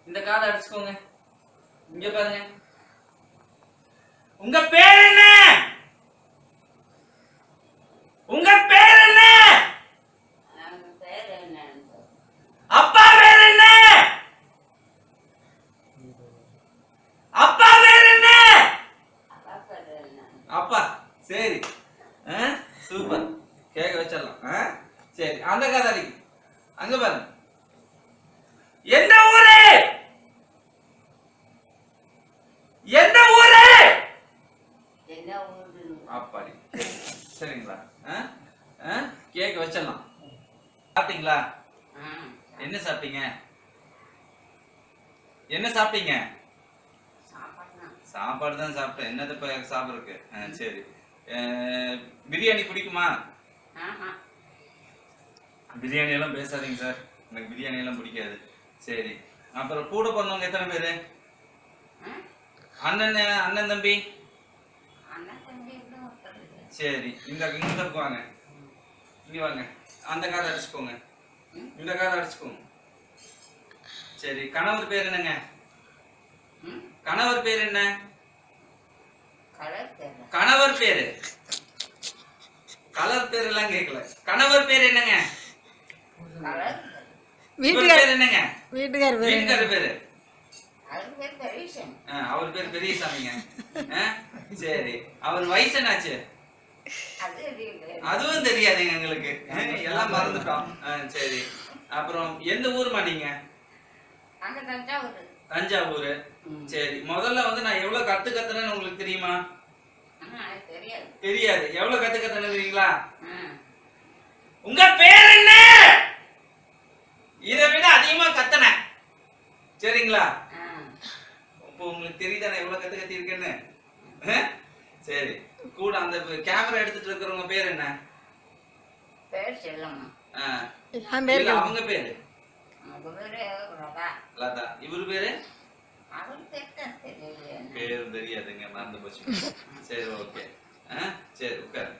இந்த காதை அடிச்சுக்கோங்க. இங்க பாருங்க. உங்க பேர் என்ன? உங்க பேர் என்ன? அப்பா பேர் என்ன? அப்பா பேர் என்ன? அப்பா. சரி, சூப்பர். கேட்க வச்சிடலாம். சரி, அந்த காதை அடிக்கு. அங்க பாருங்க. எந்த ஊரு? எந்த ஊரு? அப்பாடி. சரிங்களா? கேக்க வச்சிடலாம். சாப்பிட்டீங்களா? என்ன சாப்பிட்டீங்க? என்ன சாப்பிட்டீங்க? சாப்பாடு தான் சாப்பிட்டேன். என்னது இப்ப சாப்பிட்றதுக்கு? சரி. பிரியாணி பிடிக்குமா? பிரியாணி எல்லாம் பேசாதீங்க சார். எனக்கு பிரியாணி எல்லாம் பிடிக்காது. சரி, அப்புறம் கூட பிறந்தவங்க எத்தனை பேரு? அண்ணன் தம்பி? சரி, இந்த வாங்க. இங்க வாங்க. அந்த காதை அடிச்சுக்கோங்க. இந்த காதை அடிச்சுக்கோங்க. சரி, கணவர் பேர் என்னங்க? கணவர் பேர் என்ன? கணவர் பேரு. கலர் பேர் எல்லாம் கேட்கல. கணவர் பேர் என்னங்க? வீட்டுக்காரர் என்னங்க? வீட்டுக்காரர் பேரு? அவர் பேர் பெரியசாமிங்க. சரி, அவர் வயசு என்னாச்சு? அதுவும் தெரியாதுங்க எங்களுக்கு. எல்லாம் மறந்துட்டோம். சரி, அப்புறம் எந்த ஊருமா நீங்க? தஞ்சாவூர். சரி, முதல்ல வந்து நான் எவ்வளவு கத்துனேன்னு உங்களுக்கு தெரியுமா? தெரியாது. எவ்வளவு கத்துனேன்னு தெரியுங்களா? உங்க பேர் என்ன? இதை விட அதிகமா கத்துனேன். சரிங்களா? இப்போ உங்களுக்கு தெரியுதானே எவ்வளவு கத்திருக்கேன்னு? சரி, கூட அந்த கேமரா எடுத்துட்டு இருக்கிறவங்க பேர் என்ன? அவங்க பேரு லதா. இவரு பேரு? பேரு தெரியாதுங்க, மறந்து போச்சு. சரி, ஓகே. சரி, உட்காரு.